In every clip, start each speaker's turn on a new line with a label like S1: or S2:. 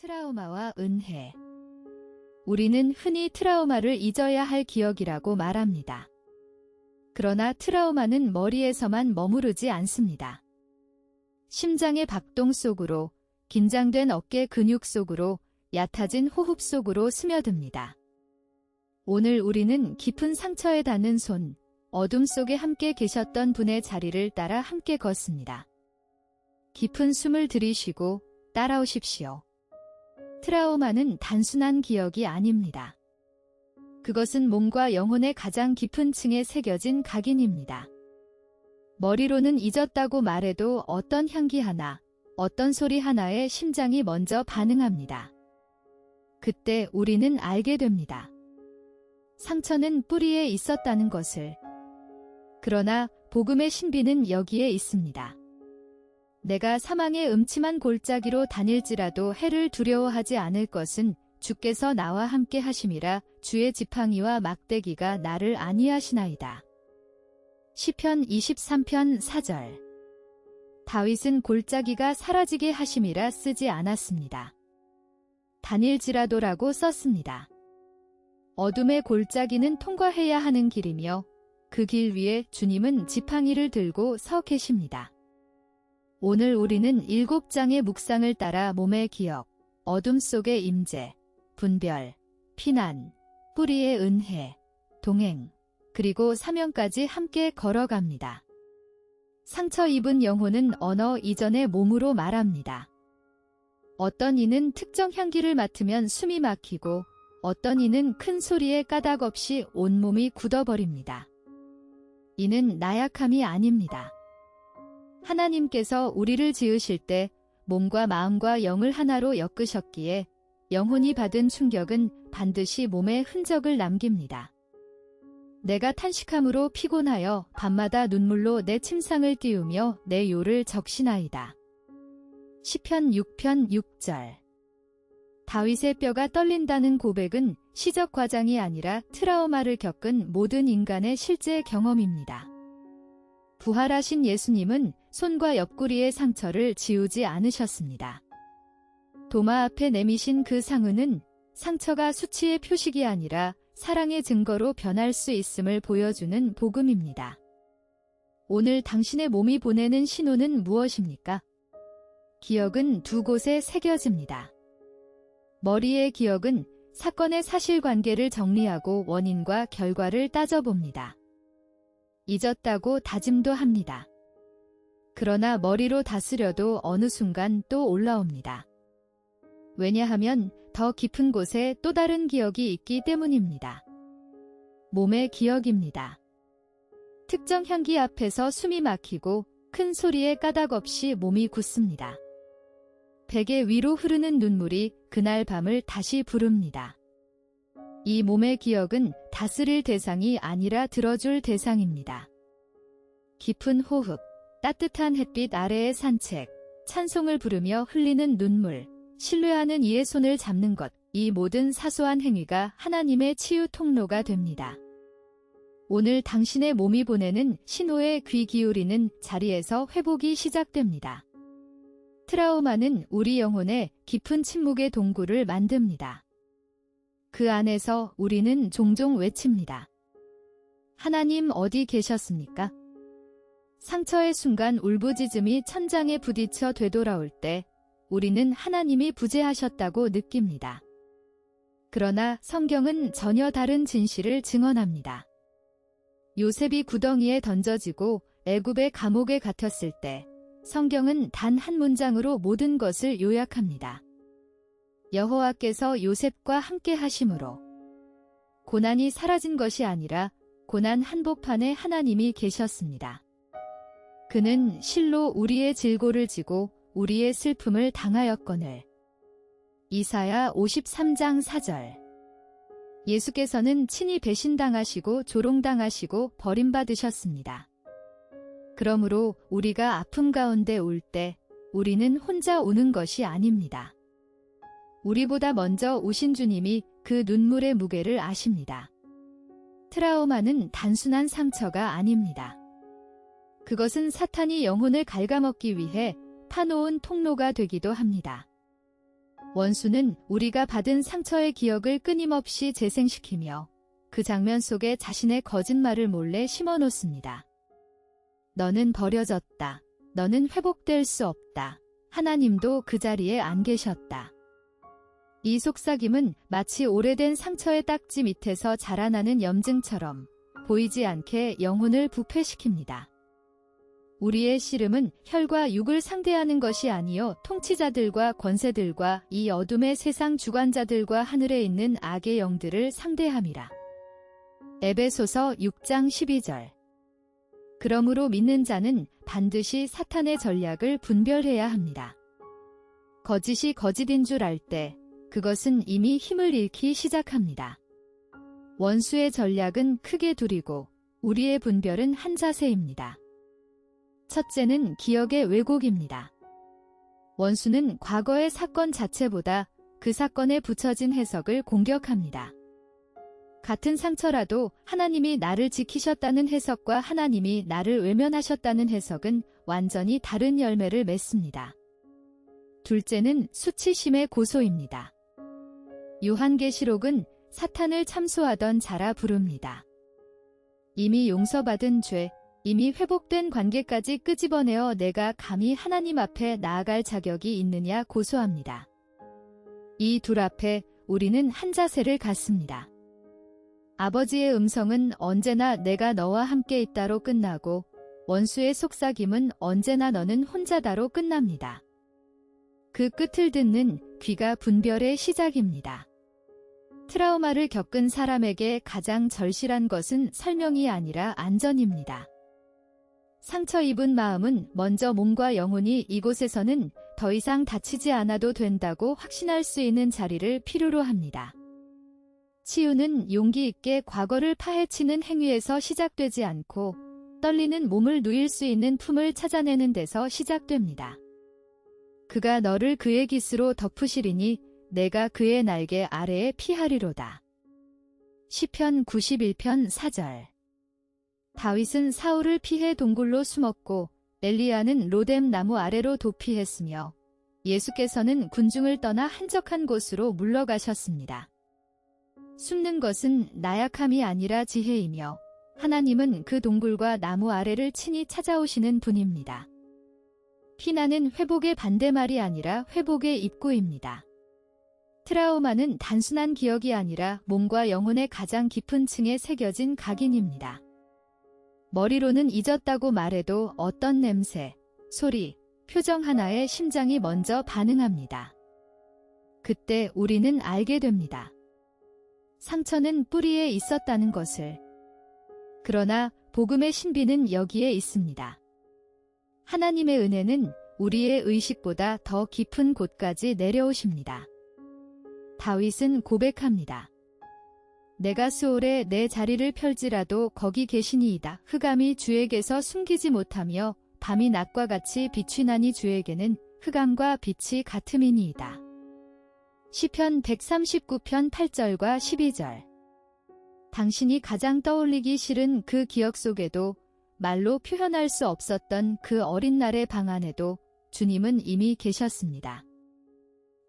S1: 트라우마와 은혜. 우리는 흔히 트라우마를 잊어야 할 기억이라고 말합니다. 그러나 트라우마는 머리에서만 머무르지 않습니다. 심장의 박동 속으로, 긴장된 어깨 근육 속으로, 얕아진 호흡 속으로 스며듭니다. 오늘 우리는 깊은 상처에 닿는 손, 어둠 속에 함께 계셨던 분의 자리를 따라 함께 걷습니다. 깊은 숨을 들이쉬고 따라오십시오. 트라우마는 단순한 기억이 아닙니다. 그것은 몸과 영혼의 가장 깊은 층에 새겨진 각인입니다. 머리로는 잊었다고 말해도 어떤 향기 하나, 어떤 소리 하나에 심장이 먼저 반응합니다. 그때 우리는 알게 됩니다. 상처는 뿌리에 있었다는 것을. 그러나 복음의 신비는 여기에 있습니다. 내가 사망의 음침한 골짜기로 다닐지라도 해를 두려워하지 않을 것은 주께서 나와 함께 하심이라. 주의 지팡이와 막대기가 나를 안위하시나이다. 시편 23편 4절. 다윗은 골짜기가 사라지게 하심이라 쓰지 않았습니다. 다닐지라도라고 썼습니다. 어둠의 골짜기는 통과해야 하는 길이며 그 길 위에 주님은 지팡이를 들고 서 계십니다. 오늘 우리는 7장의 묵상을 따라 몸의 기억, 어둠 속의 임재, 분별, 피난, 뿌리의 은혜, 동행, 그리고 사명까지 함께 걸어갑니다. 상처 입은 영혼은 언어 이전의 몸으로 말합니다. 어떤 이는 특정 향기를 맡으면 숨이 막히고 어떤 이는 큰 소리에 까닭 없이 온몸이 굳어버립니다. 이는 나약함이 아닙니다. 하나님께서 우리를 지으실 때 몸과 마음과 영을 하나로 엮으셨기에 영혼이 받은 충격은 반드시 몸에 흔적을 남깁니다. 내가 탄식함으로 피곤하여 밤마다 눈물로 내 침상을 띄우며 내 요를 적시나이다. 시편 6편 6절. 다윗의 뼈가 떨린다는 고백은 시적 과장이 아니라 트라우마를 겪은 모든 인간의 실제 경험입니다. 부활하신 예수님은 손과 옆구리의 상처를 지우지 않으셨습니다. 도마 앞에 내미신 그 상흔은 상처가 수치의 표식이 아니라 사랑의 증거로 변할 수 있음을 보여주는 복음입니다. 오늘 당신의 몸이 보내는 신호는 무엇입니까? 기억은 두 곳에 새겨집니다. 머리의 기억은 사건의 사실관계를 정리하고 원인과 결과를 따져봅니다. 잊었다고 다짐도 합니다. 그러나 머리로 다스려도 어느 순간 또 올라옵니다. 왜냐하면 더 깊은 곳에 또 다른 기억이 있기 때문입니다. 몸의 기억입니다. 특정 향기 앞에서 숨이 막히고 큰 소리에 까닭 없이 몸이 굳습니다. 베개 위로 흐르는 눈물이 그날 밤을 다시 부릅니다. 이 몸의 기억은 다스릴 대상이 아니라 들어줄 대상입니다. 깊은 호흡, 따뜻한 햇빛 아래의 산책, 찬송을 부르며 흘리는 눈물, 신뢰하는 이의 손을 잡는 것, 이 모든 사소한 행위가 하나님의 치유 통로가 됩니다. 오늘 당신의 몸이 보내는 신호에 귀 기울이는 자리에서 회복이 시작됩니다. 트라우마는 우리 영혼에 깊은 침묵의 동굴을 만듭니다. 그 안에서 우리는 종종 외칩니다. 하나님 어디 계셨습니까? 상처의 순간 울부짖음이 천장에 부딪혀 되돌아올 때 우리는 하나님이 부재하셨다고 느낍니다. 그러나 성경은 전혀 다른 진실을 증언합니다. 요셉이 구덩이에 던져지고 애굽의 감옥에 갇혔을 때 성경은 단 한 문장으로 모든 것을 요약합니다. 여호와께서 요셉과 함께 하심으로. 고난이 사라진 것이 아니라 고난 한복판에 하나님이 계셨습니다. 그는 실로 우리의 질고를 지고 우리의 슬픔을 당하였거늘. 이사야 53장 4절. 예수께서는 친히 배신당하시고 조롱당하시고 버림받으셨습니다. 그러므로 우리가 아픔 가운데 울 때 우리는 혼자 우는 것이 아닙니다. 우리보다 먼저 우신 주님이 그 눈물의 무게를 아십니다. 트라우마는 단순한 상처가 아닙니다. 그것은 사탄이 영혼을 갉아먹기 위해 파놓은 통로가 되기도 합니다. 원수는 우리가 받은 상처의 기억을 끊임없이 재생시키며 그 장면 속에 자신의 거짓말을 몰래 심어놓습니다. 너는 버려졌다. 너는 회복될 수 없다. 하나님도 그 자리에 안 계셨다. 이 속삭임은 마치 오래된 상처의 딱지 밑에서 자라나는 염증처럼 보이지 않게 영혼을 부패시킵니다. 우리의 씨름은 혈과 육을 상대하는 것이 아니요 통치자들과 권세들과 이 어둠의 세상 주관자들과 하늘에 있는 악의 영들을 상대함이라. 에베소서 6장 12절. 그러므로 믿는 자는 반드시 사탄의 전략을 분별해야 합니다. 거짓이 거짓인 줄 알 때 그것은 이미 힘을 잃기 시작합니다. 원수의 전략은 크게 둘이고 우리의 분별은 한 자세입니다. 첫째는 기억의 왜곡입니다. 원수는 과거의 사건 자체보다 그 사건에 붙여진 해석을 공격합니다. 같은 상처라도 하나님이 나를 지키셨다는 해석과 하나님이 나를 외면하셨다는 해석은 완전히 다른 열매를 맺습니다. 둘째는 수치심의 고소입니다. 요한계시록은 사탄을 참소하던 자라 부릅니다. 이미 용서받은 죄, 이미 회복된 관계까지 끄집어내어 내가 감히 하나님 앞에 나아갈 자격이 있느냐 고소합니다. 이 둘 앞에 우리는 한 자세를 갖습니다. 아버지의 음성은 언제나 내가 너와 함께 있다로 끝나고 원수의 속삭임은 언제나 너는 혼자다로 끝납니다. 그 끝을 듣는 귀가 분별의 시작입니다. 트라우마를 겪은 사람에게 가장 절실한 것은 설명이 아니라 안전입니다. 상처 입은 마음은 먼저 몸과 영혼이 이곳에서는 더 이상 다치지 않아도 된다고 확신할 수 있는 자리를 필요로 합니다. 치유는 용기 있게 과거를 파헤치는 행위에서 시작되지 않고 떨리는 몸을 누일 수 있는 품을 찾아내는 데서 시작됩니다. 그가 너를 그의 깃으로 덮으시리니 내가 그의 날개 아래에 피하리로다. 시편 91편 4절. 다윗은 사울을 피해 동굴로 숨었고 엘리야는 로뎀 나무 아래로 도피했으며 예수께서는 군중을 떠나 한적한 곳으로 물러가셨습니다. 숨는 것은 나약함이 아니라 지혜이며 하나님은 그 동굴과 나무 아래를 친히 찾아오시는 분입니다. 피난은 회복의 반대말이 아니라 회복의 입구입니다. 트라우마는 단순한 기억이 아니라 몸과 영혼의 가장 깊은 층에 새겨진 각인입니다. 머리로는 잊었다고 말해도 어떤 냄새, 소리, 표정 하나에 심장이 먼저 반응합니다. 그때 우리는 알게 됩니다. 상처는 뿌리에 있었다는 것을. 그러나 복음의 신비는 여기에 있습니다. 하나님의 은혜는 우리의 의식보다 더 깊은 곳까지 내려오십니다. 다윗은 고백합니다. 내가 수월에 내 자리를 펼지라도 거기 계시니이다. 흑암이 주에게서 숨기지 못하며 밤이 낮과 같이 비추나니 주에게는 흑암과 빛이 같음이니이다. 시편 139편 8절과 12절. 당신이 가장 떠올리기 싫은 그 기억 속에도 말로 표현할 수 없었던 그 어린 날의 방 안에도 주님은 이미 계셨습니다.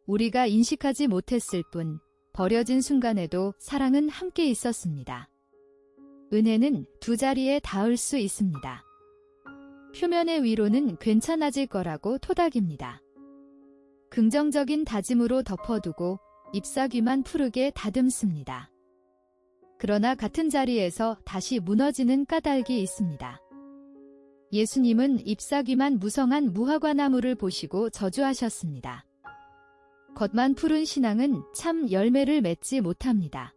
S1: 우리가 인식하지 못했을 뿐 버려진 순간에도 사랑은 함께 있었습니다. 은혜는 두 자리에 닿을 수 있습니다. 표면의 위로는 괜찮아질 거라고 토닥입니다. 긍정적인 다짐으로 덮어두고 잎사귀만 푸르게 다듬습니다. 그러나 같은 자리에서 다시 무너지는 까닭이 있습니다. 예수님은 잎사귀만 무성한 무화과나무를 보시고 저주하셨습니다. 겉만 푸른 신앙은 참 열매를 맺지 못합니다.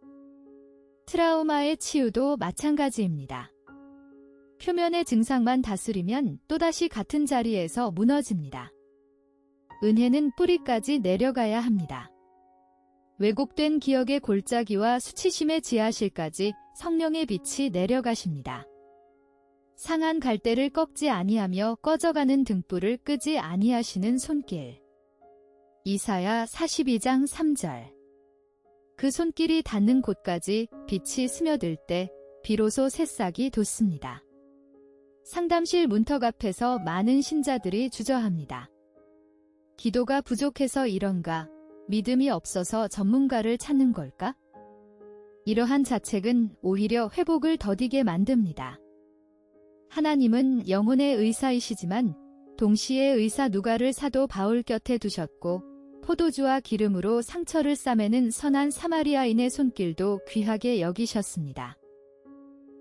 S1: 트라우마의 치유도 마찬가지입니다. 표면의 증상만 다스리면 또다시 같은 자리에서 무너집니다. 은혜는 뿌리까지 내려가야 합니다. 왜곡된 기억의 골짜기와 수치심의 지하실까지 성령의 빛이 내려가십니다. 상한 갈대를 꺾지 아니하며 꺼져가는 등불을 끄지 아니하시는 손길. 이사야 42장 3절. 그 손길이 닿는 곳까지 빛이 스며들 때 비로소 새싹이 돋습니다. 상담실 문턱 앞에서 많은 신자들이 주저합니다. 기도가 부족해서 이런가? 믿음이 없어서 전문가를 찾는 걸까? 이러한 자책은 오히려 회복을 더디게 만듭니다. 하나님은 영혼의 의사이시지만 동시에 의사 누가를 사도 바울 곁에 두셨고 포도주와 기름으로 상처를 싸매는 선한 사마리아인의 손길도 귀하게 여기셨습니다.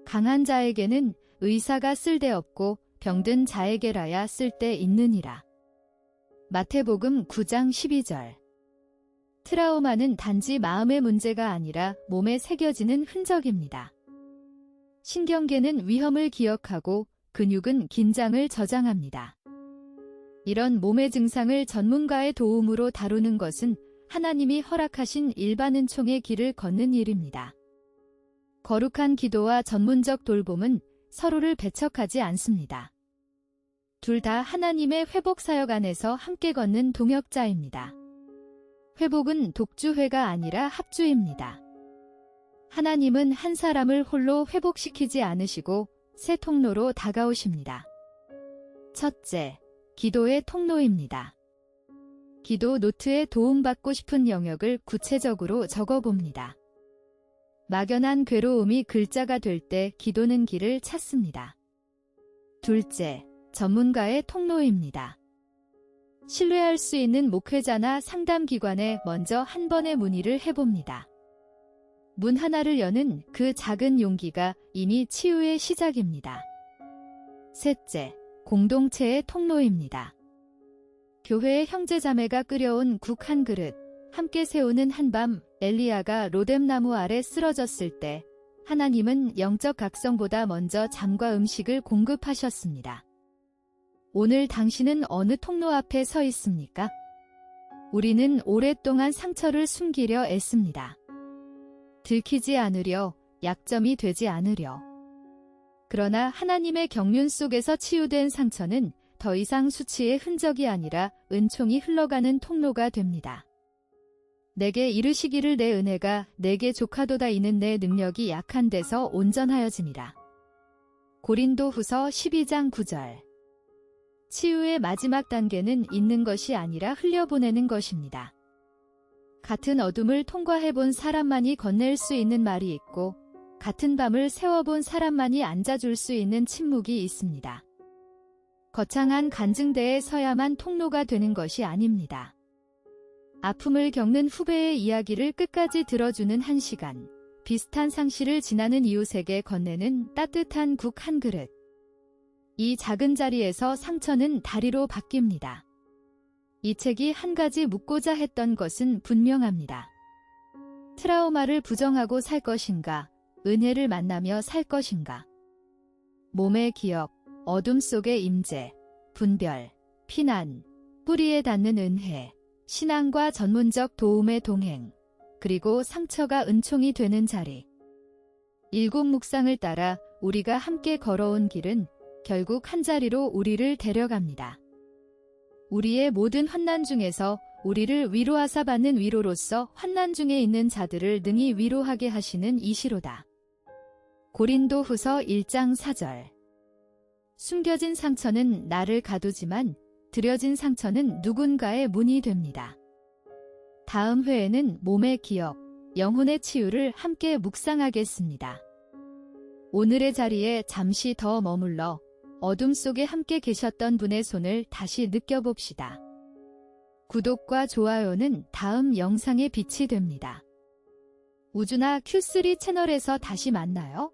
S1: 강한 자에게는 의사가 쓸데없고 병든 자에게라야 쓸데있느니라. 마태복음 9장 12절. 트라우마는 단지 마음의 문제가 아니라 몸에 새겨지는 흔적입니다. 신경계는 위험을 기억하고 근육은 긴장을 저장합니다. 이런 몸의 증상을 전문가의 도움으로 다루는 것은 하나님이 허락하신 일반 은총의 길을 걷는 일입니다. 거룩한 기도와 전문적 돌봄은 서로를 배척하지 않습니다. 둘 다 하나님의 회복 사역 안에서 함께 걷는 동역자입니다. 회복은 독주회가 아니라 합주입니다. 하나님은 한 사람을 홀로 회복시키지 않으시고 새 통로로 다가오십니다. 첫째, 기도의 통로입니다. 기도 노트에 도움받고 싶은 영역을 구체적으로 적어봅니다. 막연한 괴로움이 글자가 될 때 기도는 길을 찾습니다. 둘째, 전문가의 통로입니다. 신뢰할 수 있는 목회자나 상담기관에 먼저 한 번의 문의를 해봅니다. 문 하나를 여는 그 작은 용기가 이미 치유의 시작입니다. 셋째, 공동체의 통로입니다. 교회의 형제자매가 끓여온 국 한 그릇, 함께 세우는 한밤. 엘리야가 로뎀나무 아래 쓰러졌을 때 하나님은 영적 각성보다 먼저 잠과 음식을 공급하셨습니다. 오늘 당신은 어느 통로 앞에 서 있습니까? 우리는 오랫동안 상처를 숨기려 애씁니다. 들키지 않으려, 약점이 되지 않으려. 그러나 하나님의 경륜 속에서 치유된 상처는 더 이상 수치의 흔적이 아니라 은총이 흘러가는 통로가 됩니다. 내게 이르시기를 내 은혜가 내게 족하도다. 이는 내 능력이 약한 데서 온전하여짐이라. 고린도후서 12장 9절. 치유의 마지막 단계는 있는 것이 아니라 흘려보내는 것입니다. 같은 어둠을 통과해본 사람만이 건넬 수 있는 말이 있고 같은 밤을 세워본 사람만이 앉아줄 수 있는 침묵이 있습니다. 거창한 간증대에 서야만 통로가 되는 것이 아닙니다. 아픔을 겪는 후배의 이야기를 끝까지 들어주는 한 시간, 비슷한 상실을 지나는 이웃에게 건네는 따뜻한 국 한 그릇. 이 작은 자리에서 상처는 다리로 바뀝니다. 이 책이 한 가지 묻고자 했던 것은 분명합니다. 트라우마를 부정하고 살 것인가, 은혜를 만나며 살 것인가. 몸의 기억, 어둠 속의 임재, 분별, 피난, 뿌리에 닿는 은혜, 신앙과 전문적 도움의 동행, 그리고 상처가 은총이 되는 자리. 일곱 묵상을 따라 우리가 함께 걸어온 길은 결국 한 자리로 우리를 데려갑니다. 우리의 모든 환난 중에서 우리를 위로하사 받는 위로로서 환난 중에 있는 자들을 능히 위로하게 하시는 이시로다. 고린도후서 1장 4절. 숨겨진 상처는 나를 가두지만 들여진 상처는 누군가의 문이 됩니다. 다음 회에는 몸의 기억, 영혼의 치유를 함께 묵상하겠습니다. 오늘의 자리에 잠시 더 머물러 어둠 속에 함께 계셨던 분의 손을 다시 느껴봅시다. 구독과 좋아요는 다음 영상의 빛이 됩니다. 우주나 Q3 채널에서 다시 만나요.